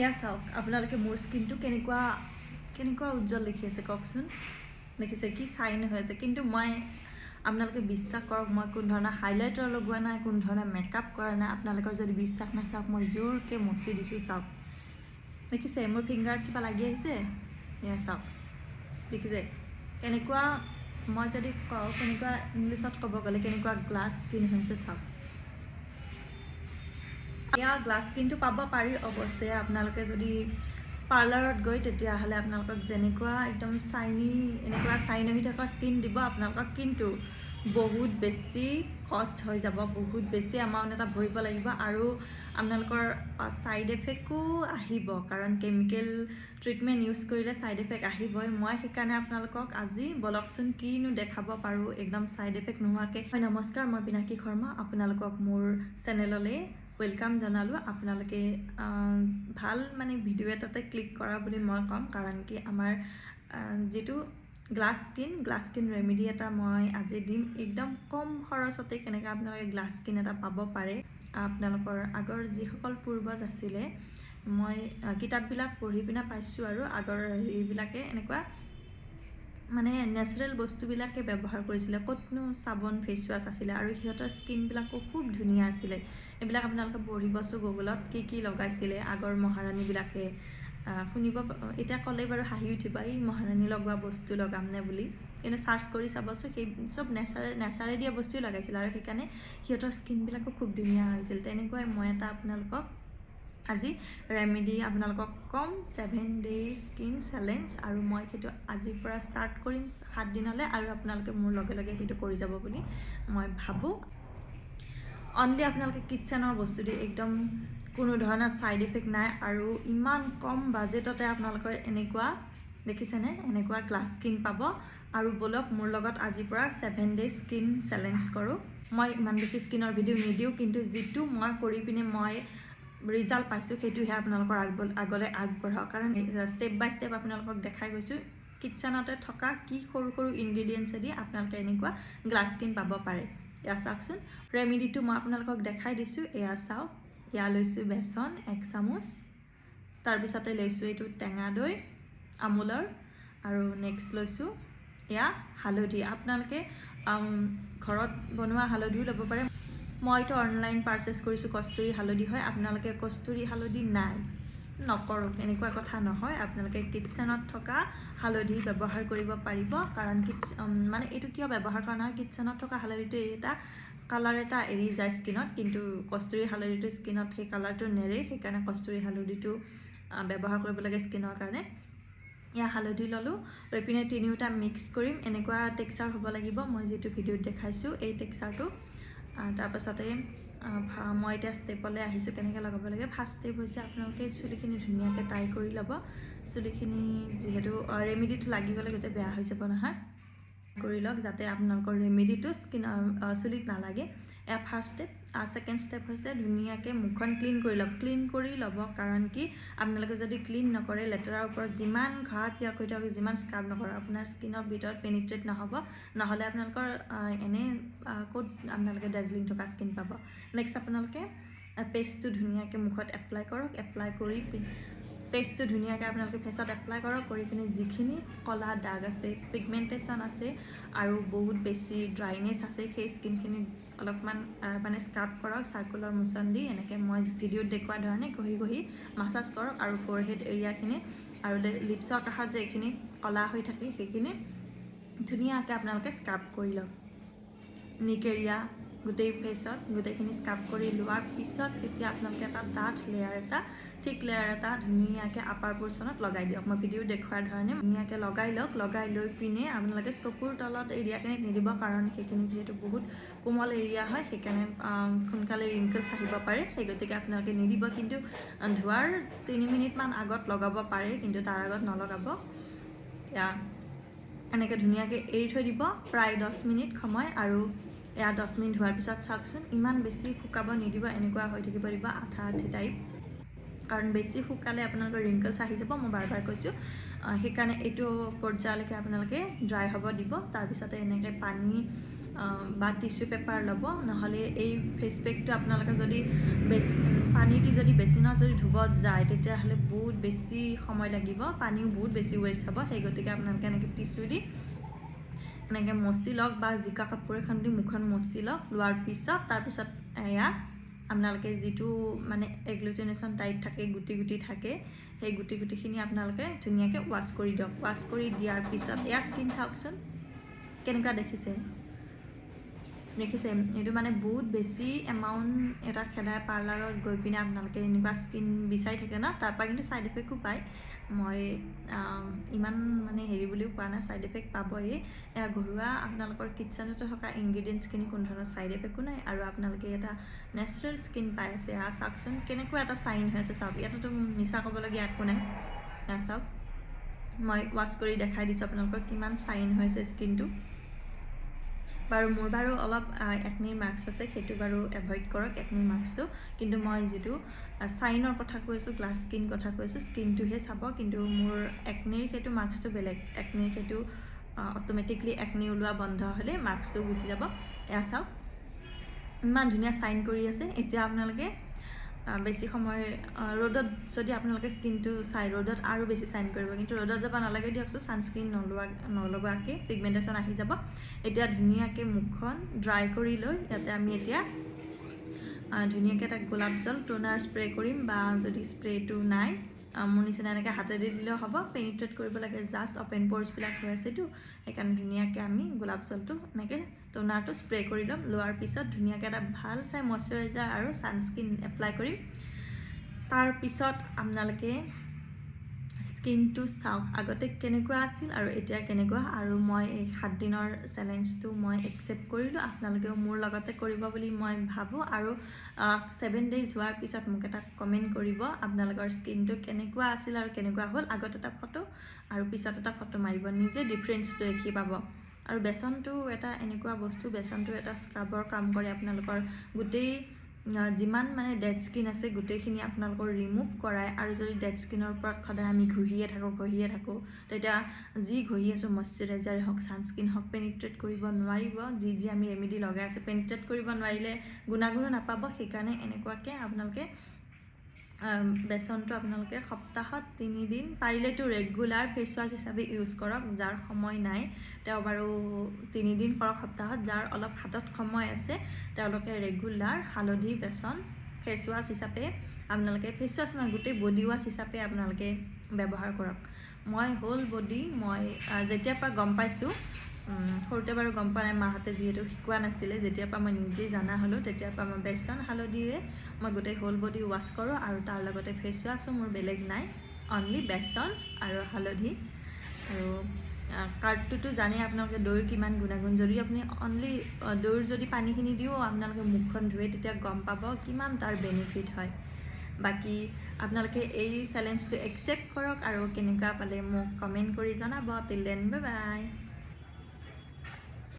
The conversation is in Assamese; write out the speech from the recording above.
এয়া চাওক আপোনালোকে মোৰ স্কিনটো কেনেকুৱা উজ্জ্বল দেখি আছে কওকচোন দেখিছে কি চাইন হৈ আছে কিন্তু মই আপোনালোকে বিশ্বাস কৰক মই কোনো ধৰণৰ হাইলাইটাৰ লগোৱা নাই কোনো ধৰণৰ মেকআপ কৰা নাই আপোনালোকৰ যদি বিশ্বাস নাই চাওক মই জোৰকৈ মচি দিছোঁ চাওক দেখিছে মোৰ ফিংগাৰত কিবা লাগি আহিছে এয়া চাওক দেখিছে কেনেকুৱা মই যদি কওঁ কেনেকুৱা ইংলিছত ক'ব গ'লে কেনেকুৱা গ্লাছ স্কিন হৈছে চাওক এয়া গ্লাছ স্কিনটো পাব পাৰি অৱশ্যে আপোনালোকে যদি পাৰ্লাৰত গৈ তেতিয়াহ'লে আপোনালোকক যেনেকুৱা একদম এনেকুৱা চাইন হৈ থকা স্কিন দিব আপোনালোকক কিন্তু বহুত বেছি কষ্ট হৈ যাব বহুত বেছি এমাউণ্ট এটা ভৰিব লাগিব আৰু আপোনালোকৰ ছাইড এফেক্টো আহিব কাৰণ কেমিকেল ট্ৰিটমেণ্ট ইউজ কৰিলে ছাইড এফেক্ট আহিবই মই সেইকাৰণে আপোনালোকক আজি বলকচোন কিনো দেখাব পাৰোঁ একদম ছাইড এফেক্ট নোহোৱাকৈ হয় নমস্কাৰ মই পিনাকী শৰ্মা আপোনালোকক মোৰ চেনেললৈ ওয়েলকাম জনালোঁ আপোনালোকে ভাল মানে ভিডিঅ' এটাতে ক্লিক কৰা বুলি মই ক'ম কাৰণ কি আমাৰ যেটো গ্লাছ স্কিন ৰেমেডি এটা মই আজি দিম একদম কম খৰচতে কেনেকৈ আপোনালোকে গ্লাছ স্কিন এটা পাব পাৰে আপোনালোকৰ আগৰ যিসকল পূৰ্বজ আছিলে মই কিতাপবিলাক পঢ়ি পিনে পাইছোঁ আৰু আগৰ হেৰিবিলাকে এনেকুৱা মানে নেচাৰেল বস্তুবিলাকে ব্যৱহাৰ কৰিছিলে ক'তনো চাবোন ফেচ ৱাছ আছিলে আৰু সিহঁতৰ স্কিনবিলাকো খুব ধুনীয়া আছিলে এইবিলাক আপোনালোকে পঢ়িবচোন গুগলত কি লগাইছিলে আগৰ মহাৰাণীবিলাকে শুনিব এতিয়া ক'লে বাৰু হাঁহি উঠিব এই মহাৰাণী লগোৱা বস্তু লগাম নে বুলি কিন্তু চাৰ্চ কৰি চাবচোন সেই চব নেচাৰে দিয়া বস্তুৱে লগাইছিল আৰু সেইকাৰণে সিহঁতৰ স্কিনবিলাকো খুব ধুনীয়া হৈছিল তেনেকুৱাই মই এটা আপোনালোকক আজি ৰেমেডি আপোনালোকক কম 7 ডেজ স্কিন চেলেঞ্জ আৰু মই সেইটো আজিৰ পৰা ষ্টাৰ্ট কৰিম 7 দিনলৈ আৰু আপোনালোকে মোৰ লগে লগে সেইটো কৰি যাব বুলি মই ভাবোঁ অনলি আপোনালোকে কিটচেনৰ বস্তু দি একদম কোনো ধৰণৰ ছাইড এফেক্ট নাই আৰু ইমান কম বাজেটতে আপোনালোকৰ এনেকুৱা দেখিছেনে এনেকুৱা গ্লাছ স্কিন পাব আৰু বলক মোৰ লগত আজিৰ পৰা 7 ডেজ স্কিন চেলেঞ্জ কৰোঁ মই ইমান বেছি স্কিনৰ ভিডিঅ' নিদিওঁ কিন্তু যিটো মই কৰি পিনে মই ৰিজাল্ট পাইছোঁ সেইটোহে আপোনালোকৰ আগলৈ আগবঢ়াওক কাৰণ ষ্টেপ বাই ষ্টেপ আপোনালোকক দেখাই গৈছোঁ কিটচেনতে থকা কি সৰু ইনগ্ৰিডিয়েণ্টছেদি আপোনালোকে এনেকুৱা গ্লাছ স্কিন পাব পাৰে এয়া চাওকচোন ৰেমেডিটো মই আপোনালোকক দেখাই দিছোঁ এয়া চাওক এয়া লৈছোঁ বেচন 1 চামুচ তাৰপিছতে লৈছোঁ এইটো টেঙা দৈ আমুলৰ আৰু নেক্সট লৈছোঁ এয়া হালধি আপোনালোকে ঘৰত বনোৱা হালধিও ল'ব পাৰে মইতো অনলাইন পাৰ্চেছ কৰিছোঁ কস্তুৰী হালধি হয় আপোনালোকে কস্তুৰী হালধি নাই নকৰোঁ এনেকুৱা কথা নহয় আপোনালোকে কিটচেনত থকা হালধি ব্যৱহাৰ কৰিব পাৰিব কাৰণ মানে এইটো কিয় ব্যৱহাৰ কৰা নহয় কিটচেনত থকা হালধিটো এটা কালাৰ এটা এৰি যায় স্কিনত কিন্তু কস্তুৰী হালধিটো স্কিনত সেই কালাৰটো নেৰে সেইকাৰণে কস্তুৰী হালধিটো ব্যৱহাৰ কৰিব লাগে স্কিনৰ কাৰণে এয়া হালধি ল'লোঁ লৈ পিনে তিনিওটা মিক্স কৰিম এনেকুৱা টেক্সচাৰ হ'ব লাগিব মই যিটো ভিডিঅ'ত দেখাইছোঁ এই টেক্সচাৰটো তাৰপাছতে মই এতিয়া ষ্টেপলৈ আহিছোঁ কেনেকৈ লগাব লাগে ফাৰ্ষ্ট ষ্টেপ হৈছে আপোনালোকে চুলিখিনি ধুনীয়াকৈ টাই কৰি ল'ব চুলিখিনি যিহেতু ৰেমেডিটো লাগি গ'লে গোটেই বেয়া হৈ যাব নহয় কৰি লওক যাতে আপোনালোকৰ ৰেমেডিটো চুলিত নালাগে এয়া ফাৰ্ষ্ট ষ্টেপ ছেকেণ্ড ষ্টেপ হৈছে ধুনীয়াকৈ মুখখন ক্লিন কৰি ল'ব কাৰণ কি আপোনালোকে যদি ক্লিন নকৰে লেতেৰাৰ ওপৰত যিমান ঘাঁ পিয়া কৰি থাকক যিমান স্ক্ৰাব নকৰে আপোনাৰ স্কিনৰ ভিতৰত পেনিট্ৰেট নহ'ব নহ'লে আপোনালোকৰ এনে ক'ত আপোনালোকে দাৰ্জিলিং থকা স্কিন পাব নেক্সট আপোনালোকে পেষ্টটো ধুনীয়াকৈ মুখত এপ্লাই কৰক এপ্লাই কৰি পেষ্টটো ধুনীয়াকৈ আপোনালোকে ফেচত এপ্লাই কৰক কৰি পিনে যিখিনি ক'লা দাগ আছে পিগমেণ্টেশ্যন আছে আৰু বহুত বেছি ড্ৰাইনেছ আছে সেই স্কিনখিনি অলপমান মানে স্ক্ৰাব কৰক চাৰ্কুলাৰ মোচন দি এনেকৈ মই ভিডিঅ'ত দেখুওৱা ধৰণে ঘঁহি মাছাজ কৰক আৰু ফৰহেড এৰিয়াখিনি আৰু লিপছৰ কাষত যে এইখিনি ক'লা হৈ থাকে সেইখিনি ধুনীয়াকৈ আপোনালোকে স্ক্ৰাব কৰি লওক নিক এৰিয়া গোটেই ফেচত গোটেইখিনি স্ক্ৰাব কৰি লোৱাৰ পিছত এতিয়া আপোনালোকে এটা ডাঠ থিক লেয়াৰ এটা ধুনীয়াকৈ আপাৰ পৰ্চনত লগাই দিয়ক মই ভিডিঅ' দেখুৱাৰ ধৰণে ধুনীয়াকৈ লগাই লওক লগাই লৈ পিনে আপোনালোকে চকুৰ তলত এৰিয়াখিনি নিদিব কাৰণ সেইখিনি যিহেতু বহুত কোমল এৰিয়া হয় সেইকাৰণে সোনকালে ৰিংকলছ আহিব পাৰে সেই গতিকে আপোনালোকে নিদিব কিন্তু ধোৱাৰ 3 মিনিটমান আগত লগাব পাৰে কিন্তু তাৰ আগত নলগাব এয়া এনেকৈ ধুনীয়াকৈ এৰি থৈ দিব প্ৰায় 10 মিনিট সময় আৰু এয়া 10 মিনিট হোৱাৰ পিছত চাওকচোন ইমান বেছি শুকাব নিদিব এনেকুৱা হৈ থাকিব দিব আঠা টাইপ কাৰণ বেছি শুকালে আপোনালোকৰ ৰিংকলছ আহি যাব মই বাৰ কৈছোঁ সেইকাৰণে এইটো পৰ্যায়লৈকে আপোনালোকে ড্ৰাই হ'ব দিব তাৰপিছতে এনেকৈ পানী বা টিস্যু পেপাৰ ল'ব নহ'লে এই ফেচ পেকটো আপোনালোকে যদি পানী দি যদি বেচিনত যদি ধুব যায় তেতিয়াহ'লে বহুত বেছি সময় লাগিব পানীও বহুত বেছি ৱেষ্ট হ'ব সেই গতিকে আপোনালোকে এনেকৈ টিস্যু দি এনেকৈ মচি লওক বা জিকা কাপোৰ এখন দি মুখখন মচি লওক লোৱাৰ পিছত তাৰপিছত এয়া আপোনালোকে যিটো মানে এগ্লুটিনেশ্যন টাইপ থাকে গুটি গুটি থাকে সেই গুটি গুটিখিনি আপোনালোকে ধুনীয়াকৈ ৱাছ কৰি দিয়ক ৱাছ কৰি দিয়াৰ পিছত এয়া স্কিন চাওকচোন কেনেকুৱা দেখিছে এইটো মানে বহুত বেছি এমাউণ্ট এটা খেদাই পাৰ্লাৰত গৈ পিনে আপোনালোকে এনেকুৱা স্কিন বিচাৰি থাকে ন তাৰপৰা কিন্তু ছাইড এফেক্টো পায় মই ইমান মানে হেৰি বুলিও কোৱা নাই ছাইড এফেক্ট পাবই এয়া ঘৰুৱা আপোনালোকৰ কিটচেনতে থকা ইনগ্ৰিডিয়েণ্টছখিনি কোনো ধৰণৰ ছাইড এফেক্টো নাই আৰু আপোনালোকে এটা নেচাৰেল স্কিন পাই আছে চাওকচোন কেনেকুৱা এটা চাইন হৈ আছে চাওক ইয়াতেতো মিছা ক'বলগীয়া একো নাই চাওক মই ৱাছ কৰি দেখাই দিছোঁ আপোনালোকক কিমান চাইন হৈছে স্কিনটো বাৰু মোৰ বাৰু অলপ একনিৰ মাৰ্কছ আছে সেইটো বাৰু এভইড কৰক একনিৰ মাৰ্কছটো কিন্তু মই যিটো চাইনৰ কথা কৈছোঁ গ্লাছ স্কিন কথা কৈছোঁ স্কিনটোহে চাব কিন্তু মোৰ একনিৰ সেইটো মাৰ্কছটো বেলেগ একনিৰ সেইটো অট'মেটিকলি একনি ওলোৱা বন্ধ হ'লে মাৰ্কছটো গুচি যাব এয়া চাওক ইমান ধুনীয়া চাইন কৰি আছে এতিয়া আপোনালোকে বেছি সময় ৰ'দত যদি আপোনালোকে স্কিনটো চাই ৰ'দত আৰু বেছি চাইন কৰিব কিন্তু ৰ'দত যাব নালাগে দিয়কচোন ছানস্ক্ৰীন নলগোৱাকৈ পিগমেণ্টেশ্যন আহি যাব এতিয়া ধুনীয়াকৈ মুখখন ড্ৰাই কৰি লৈ ইয়াতে আমি এতিয়া ধুনীয়াকৈ এটা গোলাপ জল টোনাৰ স্প্ৰে কৰিম বা যদি স্প্ৰেটো নাই মোৰ নিচিনা এনেকৈ হাতেদি দিলেও হ'ব পেনিট্ৰেট কৰিব লাগে জাষ্ট অপেন প'ৰ্ছবিলাক হৈ আছেতো সেইকাৰণে ধুনীয়াকৈ আমি গোলাপ জলটো এনেকৈ টোনাৰটো স্প্ৰে কৰি ল'ম লোৱাৰ পিছত ধুনীয়াকৈ এটা ভাল চাই মইশ্চাৰাইজাৰ আৰু ছানস্ক্ৰীন এপ্লাই কৰিম তাৰপিছত আপোনালোকে স্কিনটো চাওক আগতে কেনেকুৱা আছিল আৰু এতিয়া কেনেকুৱা আৰু মই এই 7 দিনৰ চেলেঞ্জটো মই একচেপ্ট কৰিলোঁ আপোনালোকেও মোৰ লগতে কৰিব বুলি মই ভাবোঁ আৰু 7 ডেইজ হোৱাৰ পিছত মোক এটা কমেণ্ট কৰিব আপোনালোকৰ স্কিনটো কেনেকুৱা আছিল আৰু কেনেকুৱা হ'ল আগত এটা ফটো আৰু পিছত এটা ফটো মাৰিব নিজে ডিফাৰেঞ্চটো দেখি পাব আৰু বেচনটো এটা এনেকুৱা বস্তু বেচনটো এটা স্ক্ৰাবৰ কাম কৰে আপোনালোকৰ গোটেই যিমান মানে ডেড স্কিন আছে গোটেইখিনি আপোনালোকৰ ৰিমুভ কৰায় আৰু যদি ডেড স্কিনৰ ওপৰত সদায় আমি ঘঁহিয়ে থাকোঁ তেতিয়া যি ঘঁহি আছোঁ মইশ্চাৰাইজাৰে হওক ছানস্ক্ৰীন হওক পেনিট্ৰেট কৰিব নোৱাৰিব যি আমি ৰেমেডি লগাই আছে পেনিট্ৰেট কৰিব নোৱাৰিলে গুণাগুণো নাপাব সেইকাৰণে এনেকুৱাকৈ আপোনালোকে বেচনটো আপোনালোকে সপ্তাহত 3 দিন পাৰিলেতো ৰেগুলাৰ ফেচ ৱাছ হিচাপে ইউজ কৰক যাৰ সময় নাই তেওঁ বাৰু 3 দিন কৰক সপ্তাহত যাৰ অলপ হাতত সময় আছে তেওঁলোকে ৰেগুলাৰ হালধি বেচন ফেচ ৱাছ হিচাপে আপোনালোকে ফেচ ৱাছ নহয় গোটেই বডি ৱাছ হিচাপে আপোনালোকে ব্যৱহাৰ কৰক মই হোল বডি মই যেতিয়াৰ পৰা গম পাইছোঁ সৰুতে বাৰু গম পোৱা নাই মাহঁতে যিহেতু শিকোৱা নাছিলে যেতিয়াৰ পৰা মই নিজেই জনা হ'লোঁ তেতিয়াৰ পৰা মই বেচন হালধিৰে মই গোটেই হোল বডি ৱাছ কৰোঁ আৰু তাৰ লগতে ফেচ ৱাছো মোৰ বেলেগ নাই অনলি বেচন আৰু হালধি আৰু কাৰ্ডটোতো জানেই আপোনালোকে দৈৰ কিমান গুণাগুণ যদি আপুনি অনলি দৈৰ যদি পানীখিনি দিও আপোনালোকে মুখখন ধুৱে তেতিয়া গম পাব কিমান তাৰ বেনিফিট হয় বাকি আপোনালোকে এই চেলেঞ্জটো একচেপ্ট কৰক আৰু কেনেকুৱা পালে মোক কমেণ্ট কৰি জনাব টিল দেন বাই বাই